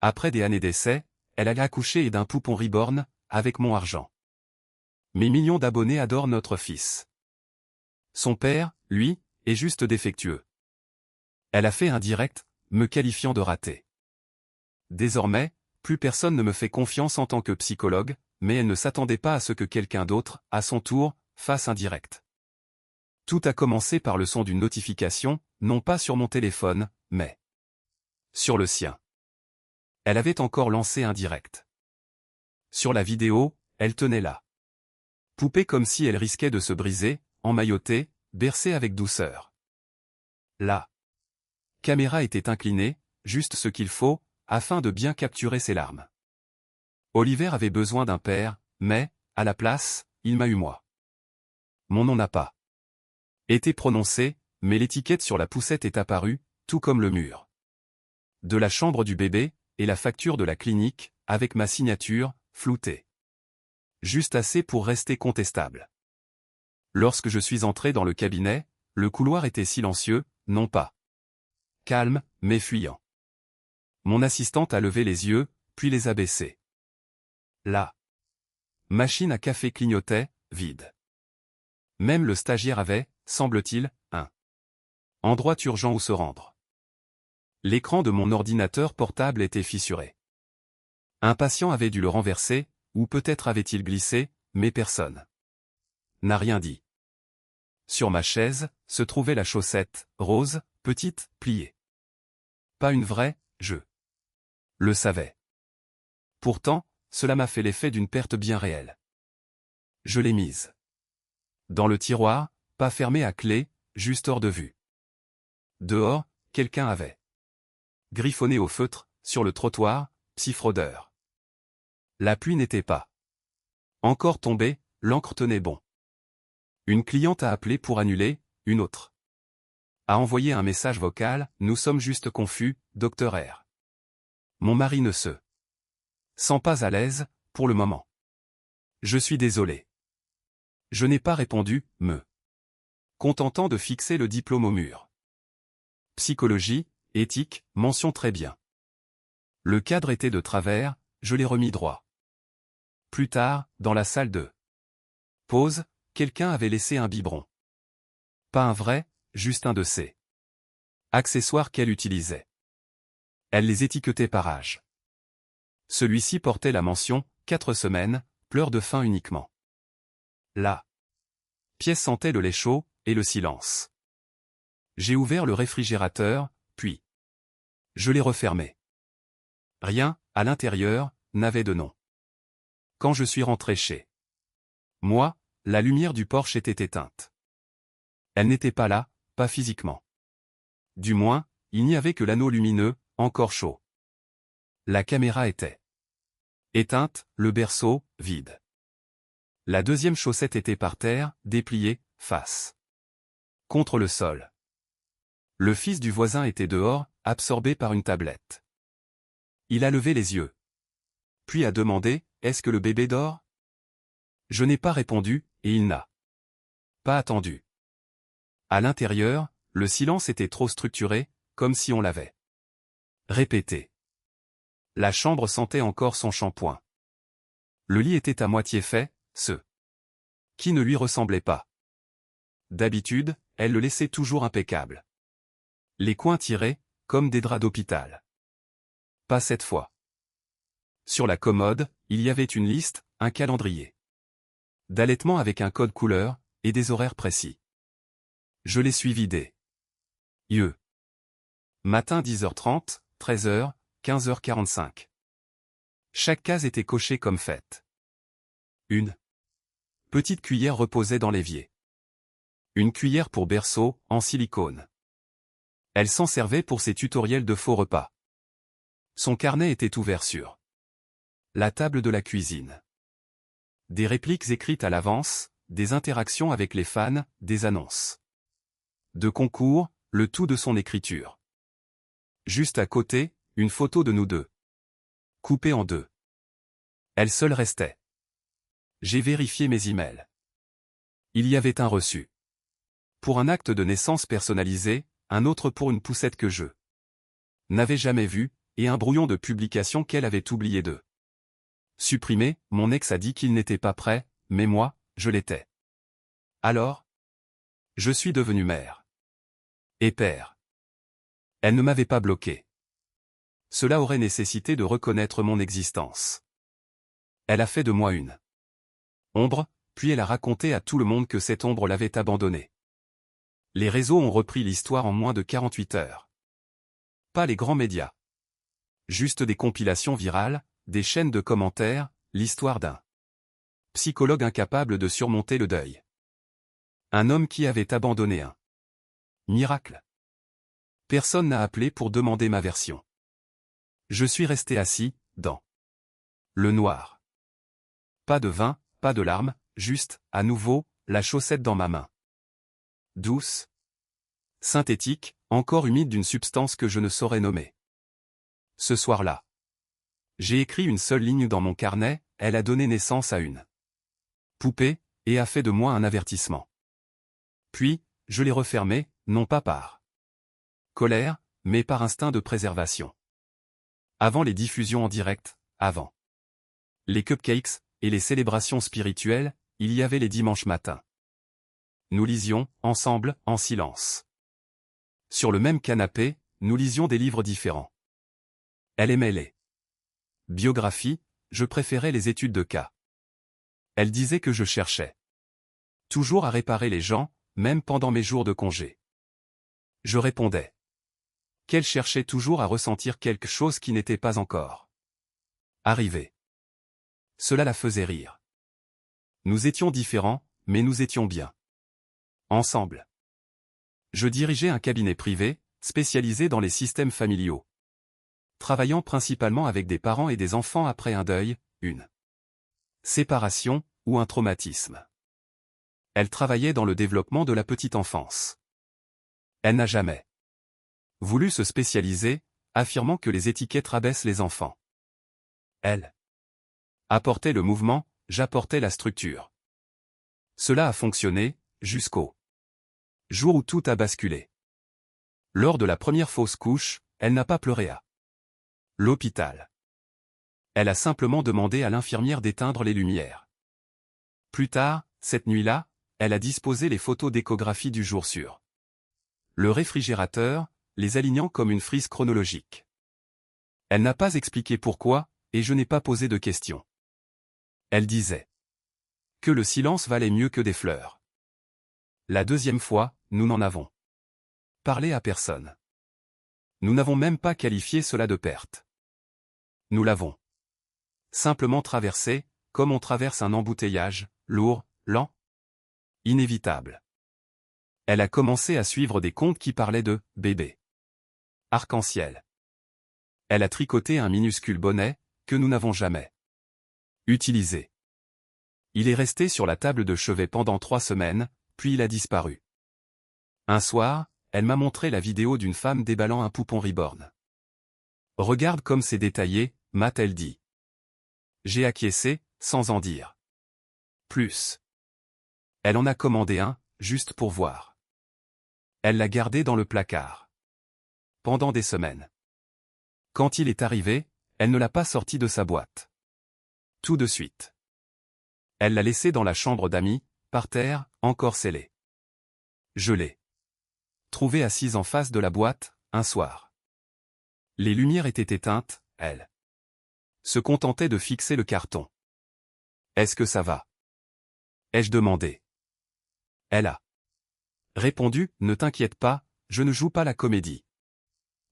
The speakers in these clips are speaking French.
Après des années d'essais, elle allait accoucher et d'un poupon reborn, avec mon argent. Mes millions d'abonnés adorent notre fils. Son père, lui, est juste défectueux. Elle a fait un direct, me qualifiant de raté. Désormais, plus personne ne me fait confiance en tant que psychologue, mais elle ne s'attendait pas à ce que quelqu'un d'autre, à son tour, fasse un direct. Tout a commencé par le son d'une notification, non pas sur mon téléphone, mais sur le sien. Elle avait encore lancé un direct. Sur la vidéo, elle tenait la poupée comme si elle risquait de se briser, emmaillotée, bercée avec douceur. La caméra était inclinée, juste ce qu'il faut, afin de bien capturer ses larmes. Oliver avait besoin d'un père, mais, à la place, il m'a eu moi. Mon nom n'a pas été prononcé, mais l'étiquette sur la poussette est apparue, tout comme le mur de la chambre du bébé, et la facture de la clinique, avec ma signature, floutée. Juste assez pour rester contestable. Lorsque je suis entré dans le cabinet, le couloir était silencieux, non pas calme, mais fuyant. Mon assistante a levé les yeux, puis les a baissés. La machine à café clignotait, vide. Même le stagiaire avait, semble-t-il, un endroit urgent où se rendre. L'écran de mon ordinateur portable était fissuré. Un patient avait dû le renverser, ou peut-être avait-il glissé, mais personne n'a rien dit. Sur ma chaise, se trouvait la chaussette, rose, petite, pliée. Pas une vraie, je le savais. Pourtant, cela m'a fait l'effet d'une perte bien réelle. Je l'ai mise dans le tiroir, pas fermée à clé, juste hors de vue. Dehors, quelqu'un avait griffonné au feutre, sur le trottoir, psy-fraudeur. La pluie n'était pas encore tombée, l'encre tenait bon. Une cliente a appelé pour annuler, une autre a envoyé un message vocal, nous sommes juste confus, Dr R. Mon mari ne se sent pas à l'aise, pour le moment. Je suis désolé. Je n'ai pas répondu, me contentant de fixer le diplôme au mur. Psychologie, éthique, mention très bien. Le cadre était de travers, je l'ai remis droit. Plus tard, dans la salle de pause, quelqu'un avait laissé un biberon. Pas un vrai, juste un de ces accessoires qu'elle utilisait. Elle les étiquetait par âge. Celui-ci portait la mention « 4 semaines, pleurs de faim uniquement ». La pièce sentait le lait chaud, et le silence. J'ai ouvert le réfrigérateur, puis je l'ai refermé. Rien, à l'intérieur, n'avait de nom. Quand je suis rentré chez moi, la lumière du porche était éteinte. Elle n'était pas là, pas physiquement. Du moins, il n'y avait que l'anneau lumineux, encore chaud. La caméra était éteinte, le berceau, vide. La deuxième chaussette était par terre, dépliée, face contre le sol. Le fils du voisin était dehors, absorbé par une tablette. Il a levé les yeux. Puis a demandé, est-ce que le bébé dort? Je n'ai pas répondu, et il n'a pas attendu. À l'intérieur, le silence était trop structuré, comme si on l'avait répété. La chambre sentait encore son shampoing. Le lit était à moitié fait, ce qui ne lui ressemblait pas. D'habitude, elle le laissait toujours impeccable. Les coins tirés, comme des draps d'hôpital. Pas cette fois. Sur la commode, il y avait une liste, un calendrier d'allaitement avec un code couleur, et des horaires précis. Je les suivis des yeux. Matin 10h30, 13h, 15h45. Chaque case était cochée comme faite. Une petite cuillère reposait dans l'évier. Une cuillère pour berceau, en silicone. Elle s'en servait pour ses tutoriels de faux repas. Son carnet était ouvert sur la table de la cuisine. Des répliques écrites à l'avance, des interactions avec les fans, des annonces de concours, le tout de son écriture. Juste à côté, une photo de nous deux. Coupée en deux. Elle seule restait. J'ai vérifié mes emails. Il y avait un reçu. Pour un acte de naissance personnalisé, un autre pour une poussette que je n'avais jamais vue, et un brouillon de publication qu'elle avait oublié de supprimer. Mon ex a dit qu'il n'était pas prêt, mais moi, je l'étais. Alors, je suis devenu mère. Et père. Elle ne m'avait pas bloqué. Cela aurait nécessité de reconnaître mon existence. Elle a fait de moi une ombre, puis elle a raconté à tout le monde que cette ombre l'avait abandonnée. Les réseaux ont repris l'histoire en moins de 48 heures. Pas les grands médias. Juste des compilations virales, des chaînes de commentaires, l'histoire d'un psychologue incapable de surmonter le deuil. Un homme qui avait abandonné un miracle. Personne n'a appelé pour demander ma version. Je suis resté assis, dans le noir. Pas de vin, pas de larmes, juste, à nouveau, la chaussette dans ma main. Douce, synthétique, encore humide d'une substance que je ne saurais nommer. Ce soir-là, j'ai écrit une seule ligne dans mon carnet, elle a donné naissance à une poupée, et a fait de moi un avertissement. Puis, je l'ai refermée, non pas par colère, mais par instinct de préservation. Avant les diffusions en direct, avant les cupcakes et les célébrations spirituelles, il y avait les dimanches matins. Nous lisions, ensemble, en silence. Sur le même canapé, nous lisions des livres différents. Elle aimait les biographies, je préférais les études de cas. Elle disait que je cherchais toujours à réparer les gens, même pendant mes jours de congé. Je répondais qu'elle cherchait toujours à ressentir quelque chose qui n'était pas encore arrivé. Cela la faisait rire. Nous étions différents, mais nous étions bien ensemble. Je dirigeais un cabinet privé, spécialisé dans les systèmes familiaux. Travaillant principalement avec des parents et des enfants après un deuil, une séparation, ou un traumatisme. Elle travaillait dans le développement de la petite enfance. Elle n'a jamais voulu se spécialiser, affirmant que les étiquettes rabaissent les enfants. Elle apportait le mouvement, j'apportais la structure. Cela a fonctionné, jusqu'au jour où tout a basculé. Lors de la première fausse couche, elle n'a pas pleuré à l'hôpital. Elle a simplement demandé à l'infirmière d'éteindre les lumières. Plus tard, cette nuit-là, elle a disposé les photos d'échographie du jour sur le réfrigérateur, les alignant comme une frise chronologique. Elle n'a pas expliqué pourquoi, et je n'ai pas posé de questions. Elle disait que le silence valait mieux que des fleurs. La deuxième fois, nous n'en avons parlé à personne. Nous n'avons même pas qualifié cela de perte. Nous l'avons simplement traversé, comme on traverse un embouteillage, lourd, lent, inévitable. Elle a commencé à suivre des contes qui parlaient de « bébé ». Arc-en-ciel. Elle a tricoté un minuscule bonnet, que nous n'avons jamais utilisé. Il est resté sur la table de chevet pendant 3 semaines, puis il a disparu. Un soir, elle m'a montré la vidéo d'une femme déballant un poupon reborn. Regarde comme c'est détaillé, m'a-t-elle dit. J'ai acquiescé, sans en dire plus. Elle en a commandé un, juste pour voir. Elle l'a gardé dans le placard pendant des semaines. Quand il est arrivé, elle ne l'a pas sorti de sa boîte. Tout de suite. Elle l'a laissé dans la chambre d'amis, par terre, encore scellé. Je l'ai trouvé assise en face de la boîte, un soir. Les lumières étaient éteintes, elle se contentait de fixer le carton. Est-ce que ça va? Ai-je demandé. Elle a répondu, ne t'inquiète pas, je ne joue pas la comédie.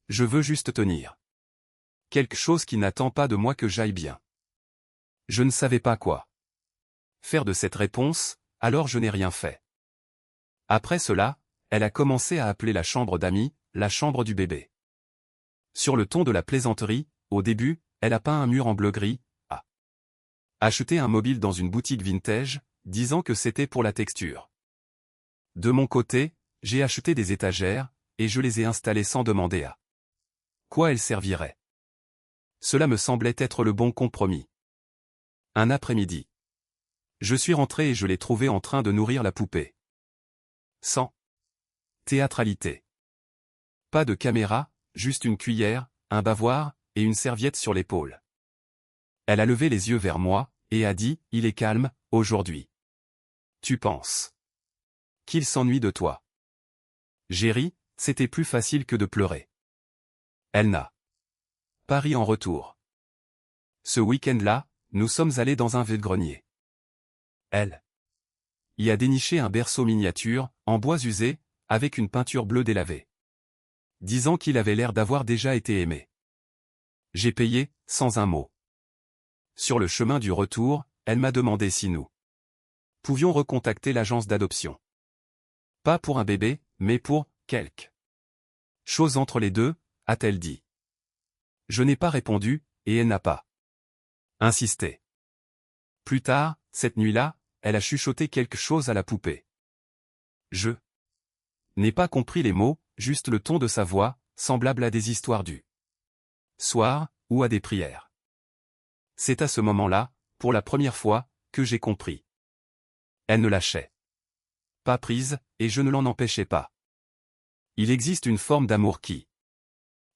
Je veux juste tenir quelque chose qui n'attend pas de moi que j'aille bien. Je ne savais pas quoi faire de cette réponse, alors je n'ai rien fait. Après cela, elle a commencé à appeler la chambre d'amis, la chambre du bébé. Sur le ton de la plaisanterie, au début, elle a peint un mur en bleu-gris, a acheté un mobile dans une boutique vintage, disant que c'était pour la texture. De mon côté, j'ai acheté des étagères, et je les ai installées sans demander à quoi elles serviraient. Cela me semblait être le bon compromis. Un après-midi. Je suis rentré et je l'ai trouvé en train de nourrir la poupée. Sans théâtralité. Pas de caméra, juste une cuillère, un bavoir, et une serviette sur l'épaule. Elle a levé les yeux vers moi, et a dit, « Il est calme, aujourd'hui. Tu penses qu'il s'ennuie de toi ?» J'ai ri, c'était plus facile que de pleurer. Elle n'a pas ri en retour. Ce week-end-là, nous sommes allés dans un vide-grenier. Elle y a déniché un berceau miniature, en bois usé, avec une peinture bleue délavée. Disant qu'il avait l'air d'avoir déjà été aimé. J'ai payé, sans un mot. Sur le chemin du retour, elle m'a demandé si nous pouvions recontacter l'agence d'adoption. Pas pour un bébé, mais pour quelque chose entre les deux, a-t-elle dit. Je n'ai pas répondu, et elle n'a pas insisté. Plus tard, cette nuit-là, elle a chuchoté quelque chose à la poupée. Je n'ai pas compris les mots, juste le ton de sa voix, semblable à des histoires du soir, ou à des prières. C'est à ce moment-là, pour la première fois, que j'ai compris. Elle ne lâchait pas prise, et je ne l'en empêchais pas. Il existe une forme d'amour qui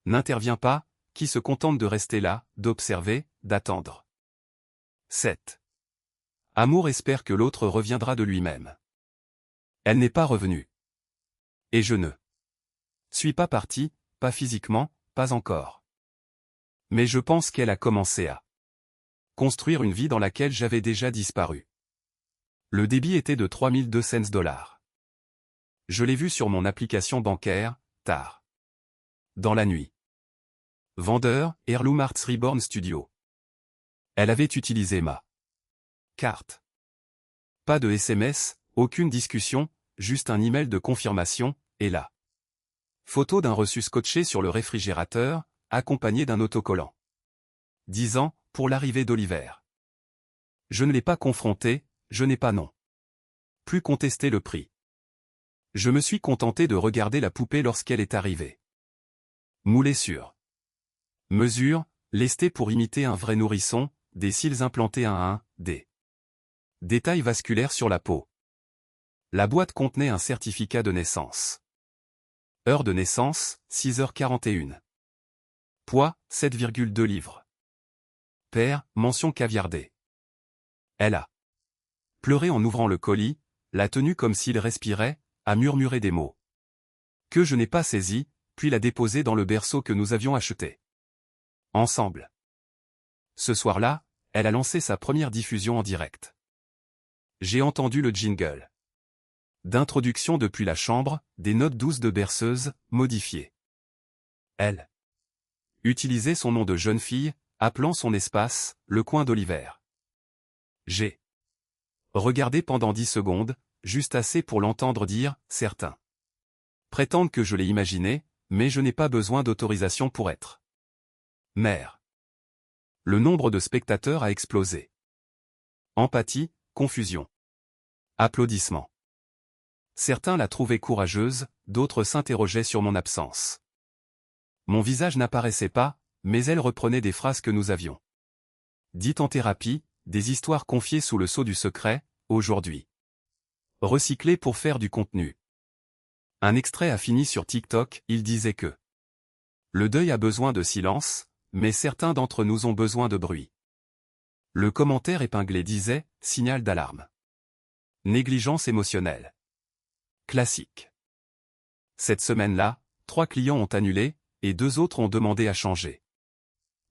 n'intervient pas, qui se contente de rester là, d'observer, d'attendre. 7. Amour espère que l'autre reviendra de lui-même. Elle n'est pas revenue. Et je ne suis pas parti, pas physiquement, pas encore. Mais je pense qu'elle a commencé à construire une vie dans laquelle j'avais déjà disparu. Le débit était de 3200 $. Je l'ai vu sur mon application bancaire, tard dans la nuit. Vendeur, Heirloom Arts Reborn Studio. Elle avait utilisé ma carte. Pas de SMS, aucune discussion, juste un email de confirmation, et la photo d'un reçu scotché sur le réfrigérateur, accompagné d'un autocollant disant, pour l'arrivée d'Oliver. Je ne l'ai pas confronté, je n'ai pas non plus contesté le prix. Je me suis contenté de regarder la poupée lorsqu'elle est arrivée. Moulée sur mesure, lestée pour imiter un vrai nourrisson, des cils implantés à un, des détails vasculaires sur la peau. La boîte contenait un certificat de naissance. Heure de naissance, 6h41. Poids, 7,2 livres. Père, mention caviardée. Elle a pleuré en ouvrant le colis, l'a tenu comme s'il respirait, a murmuré des mots que je n'ai pas saisis, puis l'a déposé dans le berceau que nous avions acheté ensemble. Ce soir-là, elle a lancé sa première diffusion en direct. J'ai entendu le jingle d'introduction depuis la chambre, des notes douces de berceuse, modifiées. Elle utilisait son nom de jeune fille, appelant son espace, le coin d'Oliver. J'ai regardé pendant 10 secondes, juste assez pour l'entendre dire, certains prétendent que je l'ai imaginé, mais je n'ai pas besoin d'autorisation pour être mère. Le nombre de spectateurs a explosé. Empathie, confusion. Applaudissements. Certains la trouvaient courageuse, d'autres s'interrogeaient sur mon absence. Mon visage n'apparaissait pas, mais elle reprenait des phrases que nous avions dites en thérapie, des histoires confiées sous le sceau du secret, aujourd'hui recyclées pour faire du contenu. Un extrait a fini sur TikTok, il disait que le deuil a besoin de silence, mais certains d'entre nous ont besoin de bruit. Le commentaire épinglé disait, signal d'alarme. Négligence émotionnelle. Classique. Cette semaine-là, 3 clients ont annulé, et 2 autres ont demandé à changer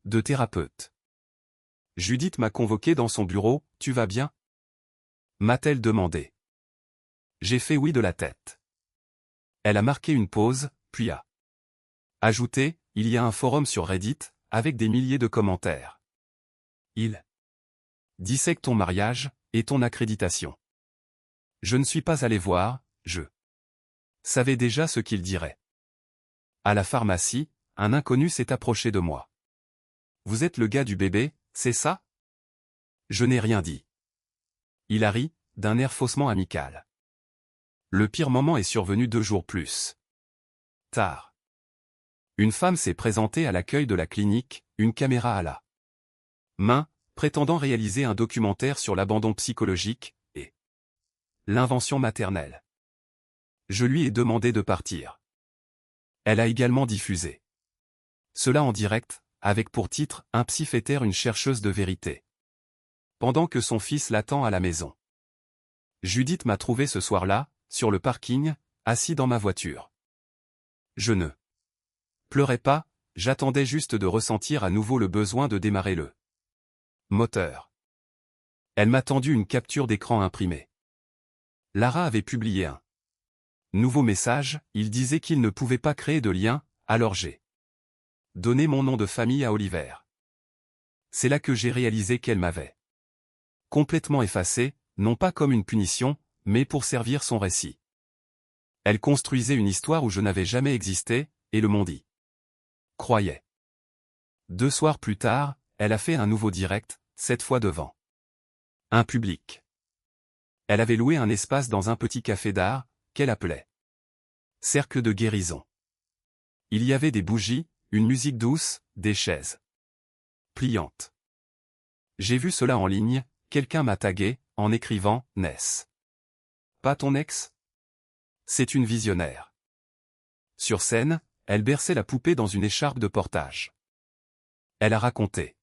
de thérapeute. Judith m'a convoqué dans son bureau, « Tu vas bien ?» m'a-t-elle demandé. J'ai fait oui de la tête. Elle a marqué une pause, puis a ajouté, « Il y a un forum sur Reddit, avec des milliers de commentaires. Il dissèque ton mariage, et ton accréditation. » Je ne suis pas allé voir, je savais déjà ce qu'il dirait. À la pharmacie, un inconnu s'est approché de moi. « Vous êtes le gars du bébé, c'est ça ?» Je n'ai rien dit. Il a ri, d'un air faussement amical. Le pire moment est survenu 2 jours plus tard. Une femme s'est présentée à l'accueil de la clinique, une caméra à la main, prétendant réaliser un documentaire sur l'abandon psychologique et l'invention maternelle. Je lui ai demandé de partir. Elle a également diffusé cela en direct, avec pour titre « Un psychiatre, une chercheuse de vérité ». Pendant que son fils l'attend à la maison. Judith m'a trouvé ce soir-là, sur le parking, assis dans ma voiture. Je ne pleurais pas, j'attendais juste de ressentir à nouveau le besoin de démarrer le moteur. Elle m'a tendu une capture d'écran imprimée. Lara avait publié un nouveau message, il disait qu'il ne pouvait pas créer de lien, alors j'ai donné mon nom de famille à Oliver. C'est là que j'ai réalisé qu'elle m'avait complètement effacé, non pas comme une punition, mais pour servir son récit. Elle construisait une histoire où je n'avais jamais existé, et le monde y croyait. 2 soirs plus tard, elle a fait un nouveau direct, cette fois devant un public. Elle avait loué un espace dans un petit café d'art, qu'elle appelait Cercle de guérison. Il y avait des bougies, une musique douce, des chaises pliantes. J'ai vu cela en ligne, quelqu'un m'a tagué, en écrivant « N'est-ce pas ton ex ?» C'est une visionnaire. Sur scène, elle berçait la poupée dans une écharpe de portage. Elle a raconté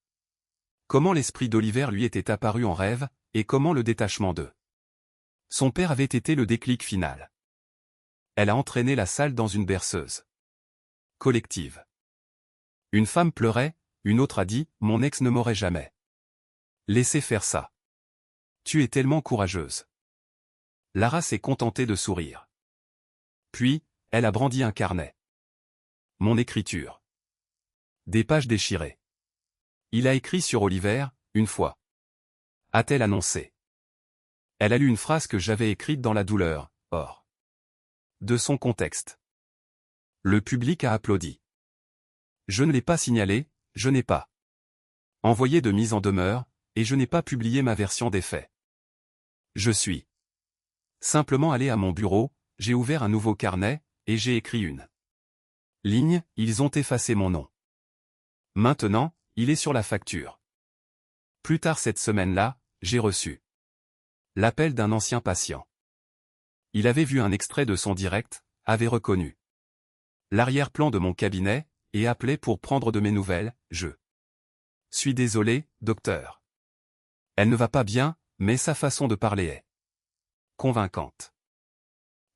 comment l'esprit d'Oliver lui était apparu en rêve, et comment le détachement de son père avait été le déclic final. Elle a entraîné la salle dans une berceuse collective. Une femme pleurait, une autre a dit « Mon ex ne m'aurait jamais laissé faire ça. Tu es tellement courageuse. » Lara s'est contentée de sourire. Puis, elle a brandi un carnet. Mon écriture. Des pages déchirées. Il a écrit sur Oliver, une fois. A-t-elle annoncé. Elle a lu une phrase que j'avais écrite dans la douleur, hors de son contexte. Le public a applaudi. Je ne l'ai pas signalé, je n'ai pas envoyé de mise en demeure, et je n'ai pas publié ma version des faits. Je suis simplement allé à mon bureau, j'ai ouvert un nouveau carnet, et j'ai écrit une ligne, ils ont effacé mon nom. Maintenant, il est sur la facture. Plus tard cette semaine-là, j'ai reçu l'appel d'un ancien patient. Il avait vu un extrait de son direct, avait reconnu l'arrière-plan de mon cabinet, et appelait pour prendre de mes nouvelles, je suis désolé, docteur. Elle ne va pas bien, mais sa façon de parler est convaincante.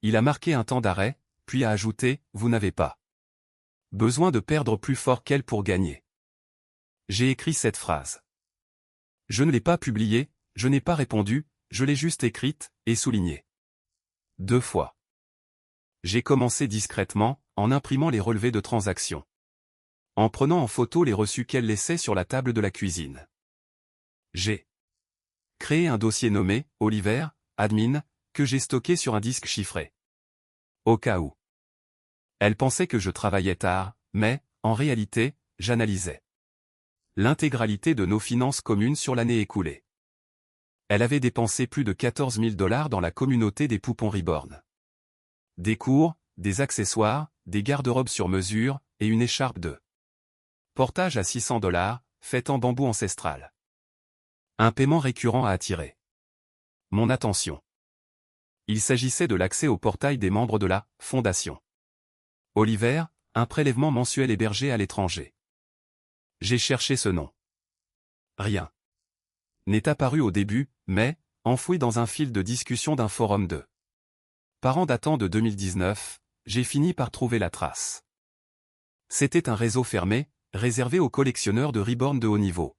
Il a marqué un temps d'arrêt, puis a ajouté, vous n'avez pas besoin de perdre plus fort qu'elle pour gagner. J'ai écrit cette phrase. Je ne l'ai pas publiée, je n'ai pas répondu, je l'ai juste écrite, et soulignée. 2 fois. J'ai commencé discrètement, en imprimant les relevés de transactions. En prenant en photo les reçus qu'elle laissait sur la table de la cuisine. J'ai créé un dossier nommé « Oliver, admin », que j'ai stocké sur un disque chiffré. Au cas où. Elle pensait que je travaillais tard, mais, en réalité, j'analysais l'intégralité de nos finances communes sur l'année écoulée. Elle avait dépensé plus de 14 000 $ dans la communauté des poupons Reborn. Des cours, des accessoires, des garde-robes sur mesure, et une écharpe de portage à 600 $, faite en bambou ancestral. Un paiement récurrent a attiré mon attention. Il s'agissait de l'accès au portail des membres de la Fondation Oliver, un prélèvement mensuel hébergé à l'étranger. J'ai cherché ce nom. Rien n'est apparu au début, mais, enfoui dans un fil de discussion d'un forum de parents datant de 2019, j'ai fini par trouver la trace. C'était un réseau fermé, réservé aux collectionneurs de Reborn de haut niveau,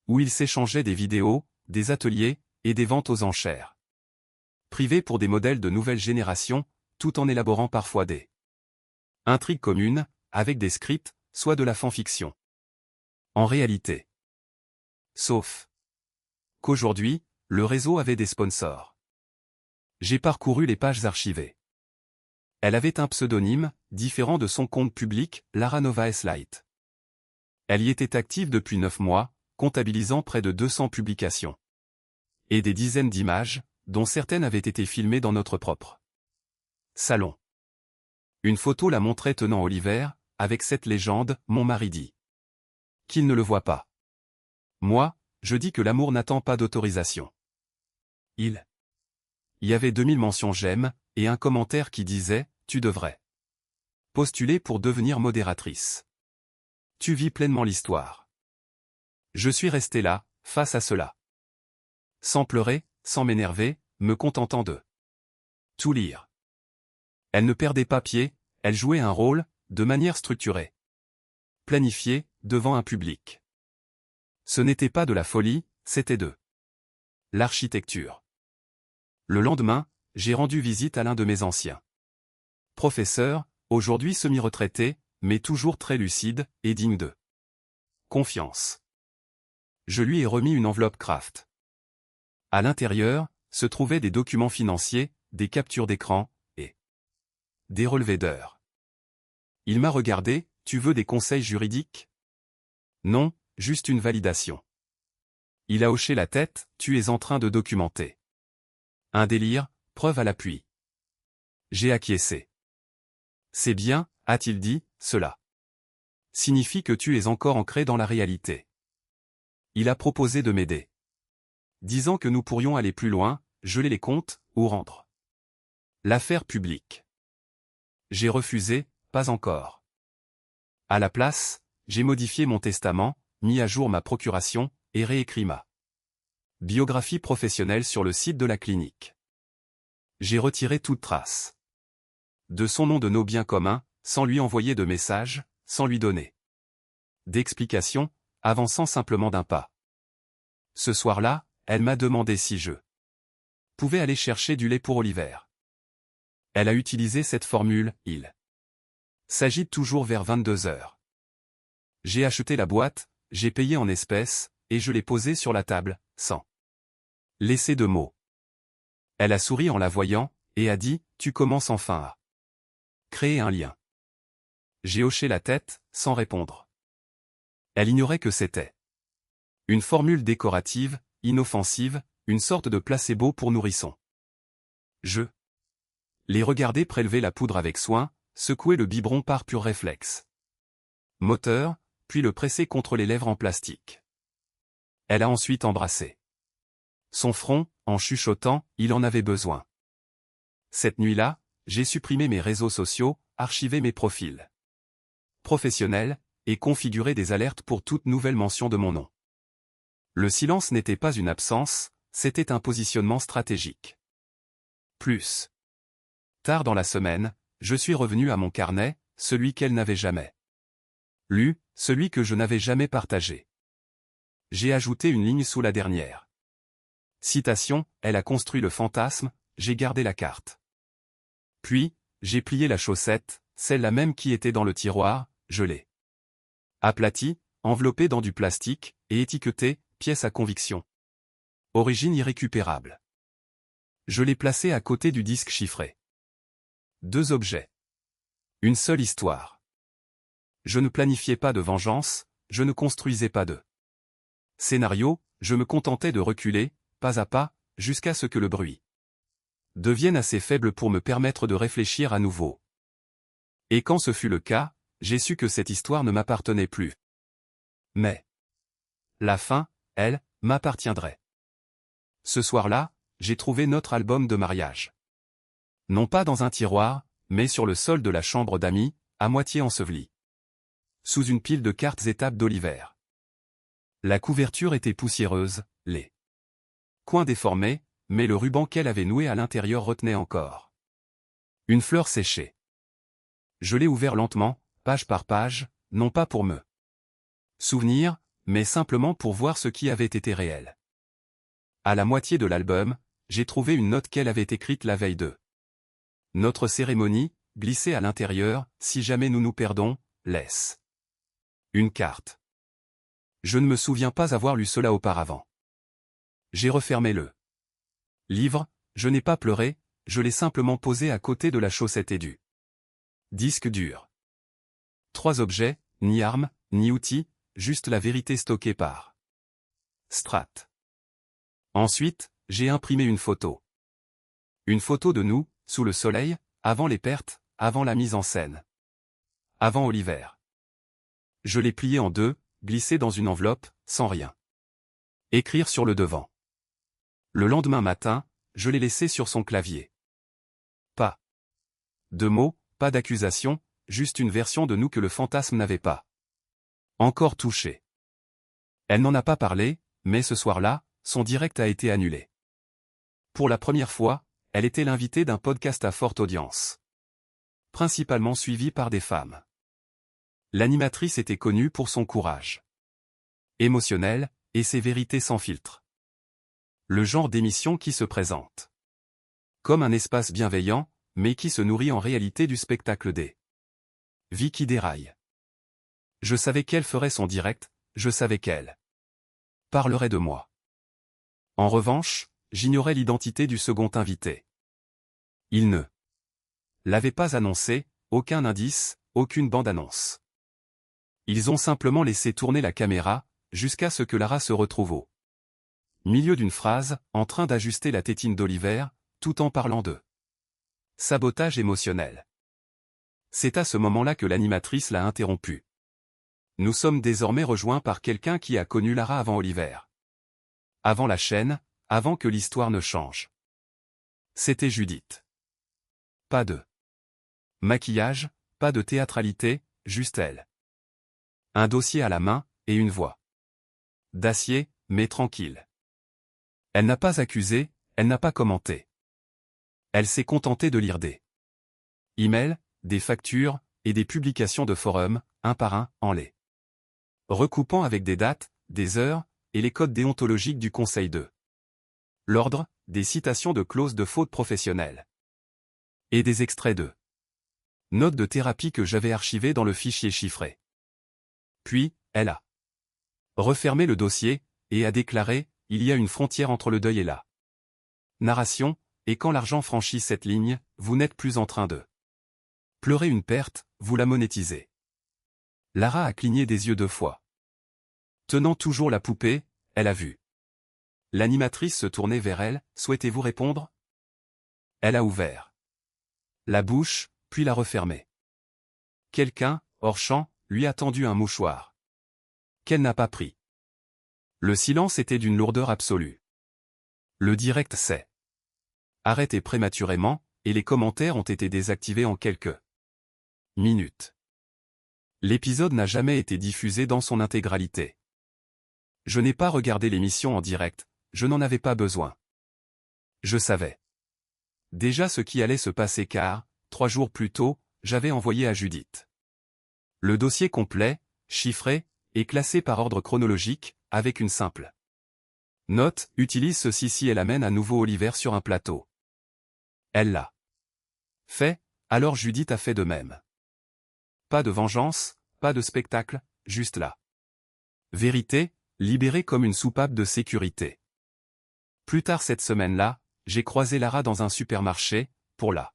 où ils s'échangeaient des vidéos, des ateliers, et des ventes aux enchères. Privés pour des modèles de nouvelle génération, tout en élaborant parfois des intrigues communes, avec des scripts, soit de la fanfiction. En réalité. Sauf qu'aujourd'hui, le réseau avait des sponsors. J'ai parcouru les pages archivées. Elle avait un pseudonyme, différent de son compte public, Lara Nova S. Light. Elle y était active depuis 9 mois, comptabilisant près de 200 publications. Et des dizaines d'images, dont certaines avaient été filmées dans notre propre salon. Une photo la montrait tenant Oliver, avec cette légende, mon mari dit qu'il ne le voit pas. Moi, je dis que l'amour n'attend pas d'autorisation. Il y avait 2000 mentions j'aime, et un commentaire qui disait, tu devrais postuler pour devenir modératrice. tu vis pleinement l'histoire. Je suis resté là, face à cela. Sans pleurer, sans m'énerver, me contentant de tout lire. Elle ne perdait pas pied, elle jouait un rôle, de manière structurée. Planifiée, devant un public. Ce n'était pas de la folie, c'était de l'architecture. Le lendemain, j'ai rendu visite à l'un de mes anciens professeurs, aujourd'hui semi-retraité, mais toujours très lucide et digne de confiance. Je lui ai remis une enveloppe Kraft. À l'intérieur, se trouvaient des documents financiers, des captures d'écran, et des relevés d'heures. Il m'a regardé, tu veux des conseils juridiques? Non, juste une validation. Il a hoché la tête, tu es en train de documenter. Un délire, preuve à l'appui. J'ai acquiescé. C'est bien, a-t-il dit, cela signifie que tu es encore ancré dans la réalité. Il a proposé de m'aider. Disant que nous pourrions aller plus loin, geler les comptes, ou rendre l'affaire publique. J'ai refusé, pas encore. À la place, j'ai modifié mon testament, mis à jour ma procuration, et réécrit ma biographie professionnelle sur le site de la clinique. J'ai retiré toute trace de son nom de nos biens communs, sans lui envoyer de message, sans lui donner d'explication, avançant simplement d'un pas. Ce soir-là, elle m'a demandé si je pouvais aller chercher du lait pour Oliver. Elle a utilisé cette formule, il s'agit toujours vers 22 heures. J'ai acheté la boîte, j'ai payé en espèces, et je l'ai posée sur la table, sans laisser de mots. Elle a souri en la voyant, et a dit, tu commences enfin à créer un lien. J'ai hoché la tête, sans répondre. Elle ignorait que c'était une formule décorative, inoffensive, une sorte de placebo pour nourrissons. Je l'ai regardé prélever la poudre avec soin, secouer le biberon par pur réflexe moteur, puis le presser contre les lèvres en plastique. Elle a ensuite embrassé son front, en chuchotant, il en avait besoin. Cette nuit-là, j'ai supprimé mes réseaux sociaux, archivé mes profils professionnels, et configuré des alertes pour toute nouvelle mention de mon nom. Le silence n'était pas une absence, c'était un positionnement stratégique. Plus tard dans la semaine, je suis revenu à mon carnet, celui qu'elle n'avait jamais lu, celui que je n'avais jamais partagé. J'ai ajouté une ligne sous la dernière citation, elle a construit le fantasme, j'ai gardé la carte. Puis, j'ai plié la chaussette, celle-là même qui était dans le tiroir, je l'ai aplatie, enveloppée dans du plastique, et étiquetée, pièce à conviction. Origine irrécupérable. Je l'ai placée à côté du disque chiffré. 2 objets. Une seule histoire. Je ne planifiais pas de vengeance, je ne construisais pas de scénario, je me contentais de reculer, pas à pas, jusqu'à ce que le bruit devienne assez faible pour me permettre de réfléchir à nouveau. Et quand ce fut le cas, j'ai su que cette histoire ne m'appartenait plus. Mais la fin, elle, m'appartiendrait. Ce soir-là, j'ai trouvé notre album de mariage. Non pas dans un tiroir, mais sur le sol de la chambre d'amis, à moitié enseveli. Sous une pile de cartes étapes d'Oliver. La couverture était poussiéreuse, les coins déformés, mais le ruban qu'elle avait noué à l'intérieur retenait encore une fleur séchée. Je l'ai ouvert lentement, page par page, non pas pour me souvenir, mais simplement pour voir ce qui avait été réel. À la moitié de l'album, j'ai trouvé une note qu'elle avait écrite la veille de notre cérémonie, glissée à l'intérieur, si jamais nous nous perdons, laisse une carte. Je ne me souviens pas avoir lu cela auparavant. J'ai refermé le livre, je n'ai pas pleuré, je l'ai simplement posé à côté de la chaussette et du disque dur. 3 objets, ni armes, ni outils, juste la vérité stockée par Strat. Ensuite, j'ai imprimé une photo. Une photo de nous, sous le soleil, avant les pertes, avant la mise en scène. Avant Oliver. Je l'ai pliée en 2, glissée dans une enveloppe, sans rien écrire sur le devant. Le lendemain matin, je l'ai laissée sur son clavier. Pas de mots, pas d'accusation, juste une version de nous que le fantasme n'avait pas Encore touchée. Elle n'en a pas parlé, mais ce soir-là, son direct a été annulé. Pour la première fois, elle était l'invitée d'un podcast à forte audience. Principalement suivi par des femmes. L'animatrice était connue pour son courage émotionnel et ses vérités sans filtre. Le genre d'émission qui se présente comme un espace bienveillant, mais qui se nourrit en réalité du spectacle des vies qui déraillent. Je savais qu'elle ferait son direct, je savais qu'elle parlerait de moi. En revanche, j'ignorais l'identité du second invité. Il ne l'avait pas annoncé, aucun indice, aucune bande-annonce. Ils ont simplement laissé tourner la caméra, jusqu'à ce que Lara se retrouve au milieu d'une phrase, en train d'ajuster la tétine d'Oliver, tout en parlant de sabotage émotionnel. C'est à ce moment-là que l'animatrice l'a interrompu. Nous sommes désormais rejoints par quelqu'un qui a connu Lara avant Oliver. Avant la chaîne, avant que l'histoire ne change. C'était Judith. Pas de maquillage, pas de théâtralité, juste elle. Un dossier à la main, et une voix d'acier, mais tranquille. Elle n'a pas accusé, elle n'a pas commenté. Elle s'est contentée de lire des emails, des factures, et des publications de forums, un par un, en les recoupant avec des dates, des heures, et les codes déontologiques du Conseil de l'ordre, des citations de clauses de faute professionnelle. Et des extraits de notes de thérapie que j'avais archivées dans le fichier chiffré. Puis, elle a refermé le dossier, et a déclaré, il y a une frontière entre le deuil et la narration, et quand l'argent franchit cette ligne, vous n'êtes plus en train de pleurer une perte, vous la monétisez. Lara a cligné des yeux 2 fois. Tenant toujours la poupée, elle a vu l'animatrice se tourner vers elle, souhaitez-vous répondre? Elle a ouvert la bouche, puis l'a refermée. Quelqu'un, hors champ, lui a tendu un mouchoir qu'elle n'a pas pris. Le silence était d'une lourdeur absolue. Le direct s'est arrêté prématurément, et les commentaires ont été désactivés en quelques minutes. L'épisode n'a jamais été diffusé dans son intégralité. Je n'ai pas regardé l'émission en direct, je n'en avais pas besoin. Je savais déjà ce qui allait se passer car, 3 jours plus tôt, j'avais envoyé à Judith le dossier complet, chiffré, et classé par ordre chronologique, avec une simple note, utilise ceci si elle amène à nouveau Oliver sur un plateau. Elle l'a fait, alors Judith a fait de même. Pas de vengeance, pas de spectacle, juste la vérité, libérée comme une soupape de sécurité. Plus tard cette semaine-là, j'ai croisé Lara dans un supermarché, pour la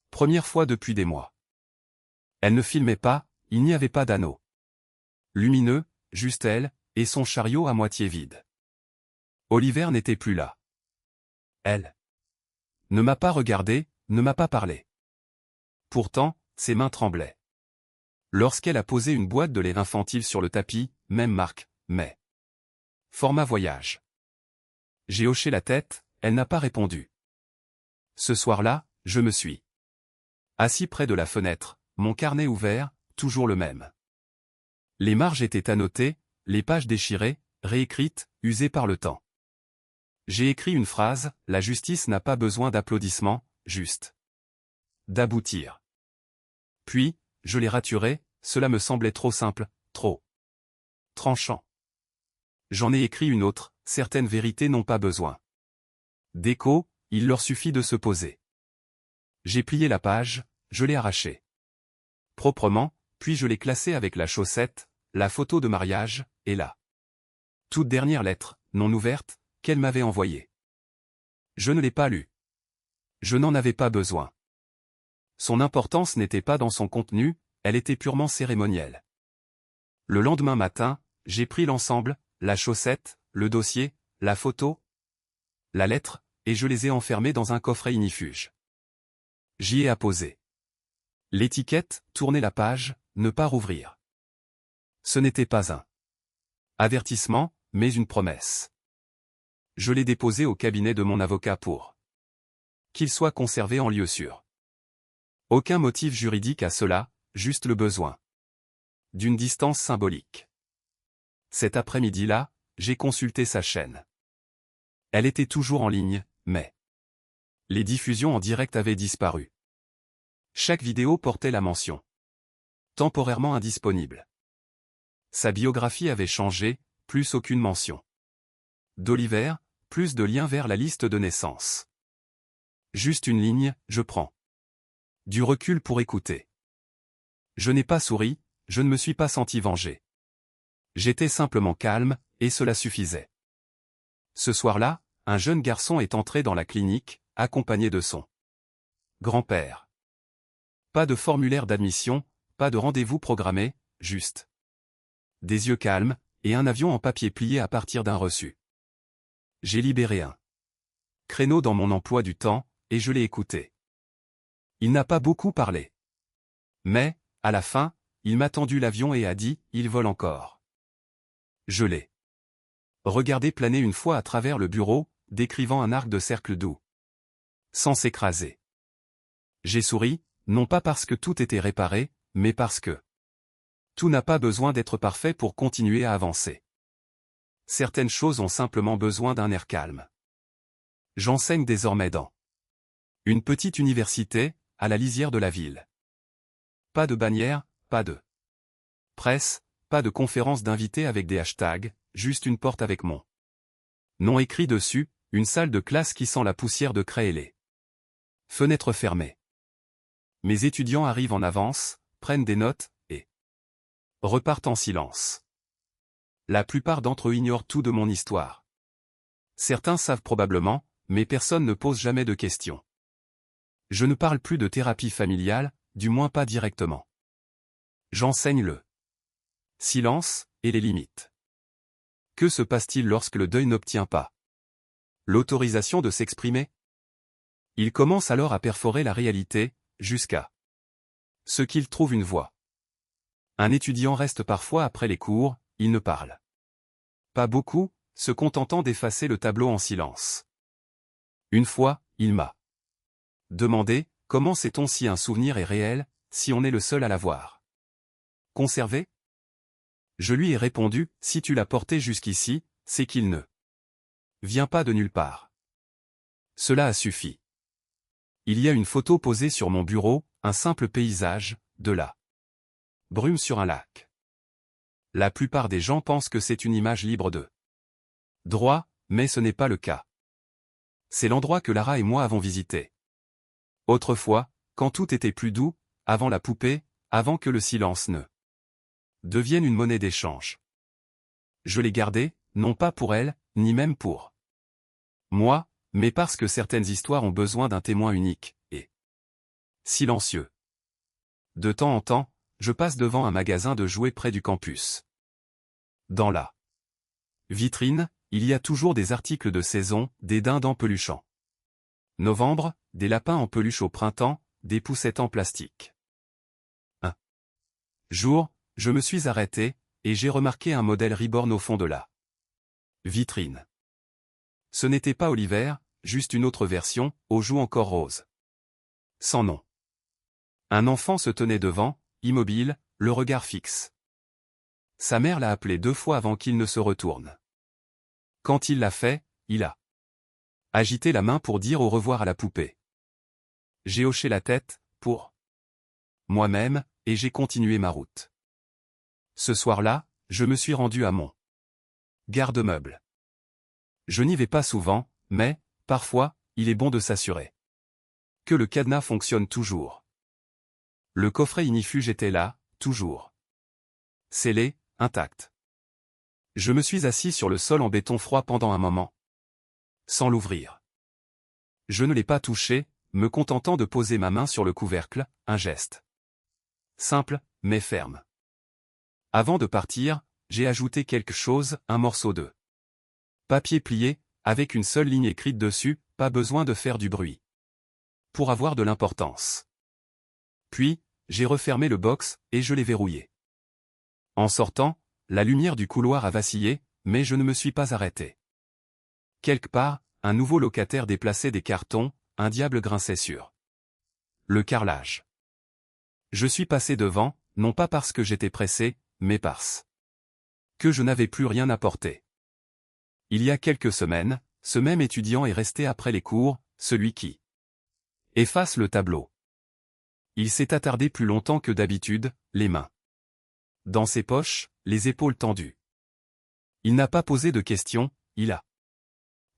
première fois depuis des mois. Elle ne filmait pas, il n'y avait pas d'anneau lumineux, juste elle, et son chariot à moitié vide. Oliver n'était plus là. Elle ne m'a pas regardé, ne m'a pas parlé. Pourtant, ses mains tremblaient. Lorsqu'elle a posé une boîte de lait infantile sur le tapis, même marque, mais format voyage. J'ai hoché la tête, elle n'a pas répondu. Ce soir-là, je me suis assis près de la fenêtre, mon carnet ouvert, toujours le même. Les marges étaient annotées, les pages déchirées, réécrites, usées par le temps. J'ai écrit une phrase, la justice n'a pas besoin d'applaudissements, juste d'aboutir. Puis, je l'ai raturé, cela me semblait trop simple, trop tranchant. J'en ai écrit une autre, certaines vérités n'ont pas besoin d'écho, il leur suffit de se poser. J'ai plié la page, je l'ai arrachée proprement, puis je l'ai classée avec la chaussette, la photo de mariage, et la toute dernière lettre, non ouverte, qu'elle m'avait envoyée. Je ne l'ai pas lue. Je n'en avais pas besoin. Son importance n'était pas dans son contenu, elle était purement cérémonielle. Le lendemain matin, j'ai pris l'ensemble, la chaussette, le dossier, la photo, la lettre, et je les ai enfermés dans un coffret ignifuge. J'y ai apposé l'étiquette, tourner la page, ne pas rouvrir. Ce n'était pas un avertissement, mais une promesse. Je l'ai déposé au cabinet de mon avocat pour qu'il soit conservé en lieu sûr. Aucun motif juridique à cela, juste le besoin d'une distance symbolique. Cet après-midi-là, j'ai consulté sa chaîne. Elle était toujours en ligne, mais les diffusions en direct avaient disparu. Chaque vidéo portait la mention temporairement indisponible. Sa biographie avait changé, plus aucune mention. D'Oliver, plus de liens vers la liste de naissance. Juste une ligne, je prends du recul pour écouter. Je n'ai pas souri, je ne me suis pas senti vengé. J'étais simplement calme, et cela suffisait. Ce soir-là, un jeune garçon est entré dans la clinique, accompagné de son grand-père. Pas de formulaire d'admission, pas de rendez-vous programmé, juste des yeux calmes, et un avion en papier plié à partir d'un reçu. J'ai libéré un créneau dans mon emploi du temps, et je l'ai écouté. Il n'a pas beaucoup parlé. Mais, à la fin, il m'a tendu l'avion et a dit « Il vole encore ». Je l'ai regardé planer une fois à travers le bureau, décrivant un arc de cercle doux. Sans s'écraser. J'ai souri, non pas parce que tout était réparé, mais parce que tout n'a pas besoin d'être parfait pour continuer à avancer. Certaines choses ont simplement besoin d'un air calme. J'enseigne désormais dans une petite université, à la lisière de la ville. Pas de bannière, pas de presse, pas de conférence d'invités avec des hashtags, juste une porte avec mon nom écrit dessus, une salle de classe qui sent la poussière de craie et les fenêtres fermées. Mes étudiants arrivent en avance, prennent des notes, et repartent en silence. La plupart d'entre eux ignorent tout de mon histoire. Certains savent probablement, mais personne ne pose jamais de questions. Je ne parle plus de thérapie familiale, du moins pas directement. J'enseigne le silence et les limites. Que se passe-t-il lorsque le deuil n'obtient pas l'autorisation de s'exprimer? Il commence alors à perforer la réalité, jusqu'à ce qu'il trouve une voie. Un étudiant reste parfois après les cours, il ne parle pas beaucoup, se contentant d'effacer le tableau en silence. Une fois, il m'a demandé, comment sait-on si un souvenir est réel, si on est le seul à l'avoir conservé? Je lui ai répondu, si tu l'as porté jusqu'ici, c'est qu'il ne vient pas de nulle part. Cela a suffi. Il y a une photo posée sur mon bureau, un simple paysage, de la brume sur un lac. La plupart des gens pensent que c'est une image libre de droit, mais ce n'est pas le cas. C'est l'endroit que Lara et moi avons visité. Autrefois, quand tout était plus doux, avant la poupée, avant que le silence ne devienne une monnaie d'échange. Je l'ai gardé, non pas pour elle, ni même pour moi, mais parce que certaines histoires ont besoin d'un témoin unique, et silencieux. De temps en temps, je passe devant un magasin de jouets près du campus. Dans la vitrine, il y a toujours des articles de saison, des dindes en peluche en novembre, des lapins en peluche au printemps, des poussettes en plastique. Un jour, je me suis arrêté, et j'ai remarqué un modèle Reborn au fond de la vitrine. Ce n'était pas Oliver, juste une autre version, aux joues encore roses. Sans nom. Un enfant se tenait devant, immobile, le regard fixe. Sa mère l'a appelé 2 fois avant qu'il ne se retourne. Quand il l'a fait, il a agité la main pour dire au revoir à la poupée. J'ai hoché la tête, pour moi-même, et j'ai continué ma route. Ce soir-là, je me suis rendu à mon garde-meuble. Je n'y vais pas souvent, mais, parfois, il est bon de s'assurer que le cadenas fonctionne toujours. Le coffret ignifuge était là, toujours scellé, intact. Je me suis assis sur le sol en béton froid pendant un moment, sans l'ouvrir. Je ne l'ai pas touché, me contentant de poser ma main sur le couvercle, un geste simple, mais ferme. Avant de partir, j'ai ajouté quelque chose, un morceau de papier plié, avec une seule ligne écrite dessus, pas besoin de faire du bruit. Pour avoir de l'importance. Puis, j'ai refermé le box, et je l'ai verrouillé. En sortant, la lumière du couloir a vacillé, mais je ne me suis pas arrêté. Quelque part, un nouveau locataire déplaçait des cartons, un diable grinçait sur le carrelage. Je suis passé devant, non pas parce que j'étais pressé, mais parce que je n'avais plus rien à porter. Il y a quelques semaines, ce même étudiant est resté après les cours, celui qui efface le tableau. Il s'est attardé plus longtemps que d'habitude, les mains dans ses poches, les épaules tendues. Il n'a pas posé de questions, il a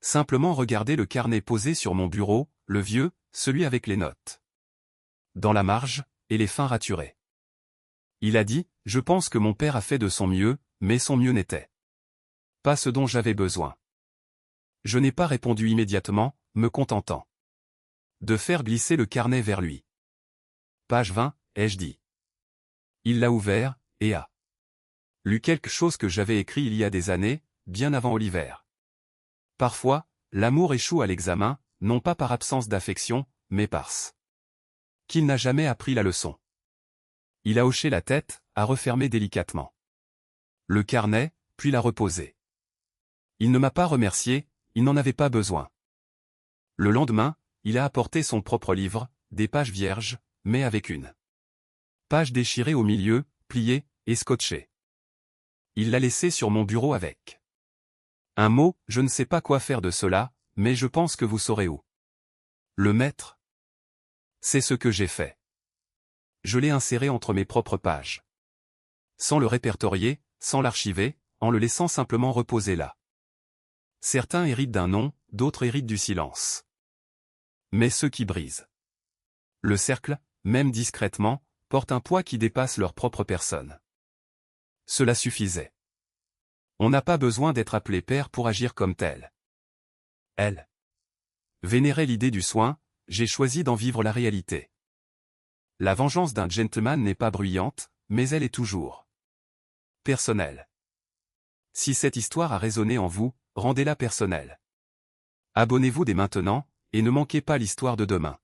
simplement regardé le carnet posé sur mon bureau, le vieux, celui avec les notes dans la marge, et les fins raturées. Il a dit, je pense que mon père a fait de son mieux, mais son mieux n'était pas ce dont j'avais besoin. Je n'ai pas répondu immédiatement, me contentant de faire glisser le carnet vers lui. Page 20, ai-je dit. Il l'a ouvert, et a lu quelque chose que j'avais écrit il y a des années, bien avant Oliver. Parfois, l'amour échoue à l'examen, non pas par absence d'affection, mais parce qu'il n'a jamais appris la leçon. Il a hoché la tête, a refermé délicatement le carnet, puis l'a reposé. Il ne m'a pas remercié, il n'en avait pas besoin. Le lendemain, il a apporté son propre livre, des pages vierges, mais avec une page déchirée au milieu, pliée, et scotchée. Il l'a laissé sur mon bureau avec un mot, je ne sais pas quoi faire de cela, mais je pense que vous saurez où le mettre. C'est ce que j'ai fait. Je l'ai inséré entre mes propres pages. Sans le répertorier, sans l'archiver, en le laissant simplement reposer là. Certains héritent d'un nom, d'autres héritent du silence. Mais ceux qui brisent le cercle, même discrètement, portent un poids qui dépasse leur propre personne. Cela suffisait. On n'a pas besoin d'être appelé père pour agir comme tel. Elle vénérait l'idée du soin, j'ai choisi d'en vivre la réalité. La vengeance d'un gentleman n'est pas bruyante, mais elle est toujours personnelle. Si cette histoire a résonné en vous, rendez-la personnelle. Abonnez-vous dès maintenant, et ne manquez pas l'histoire de demain.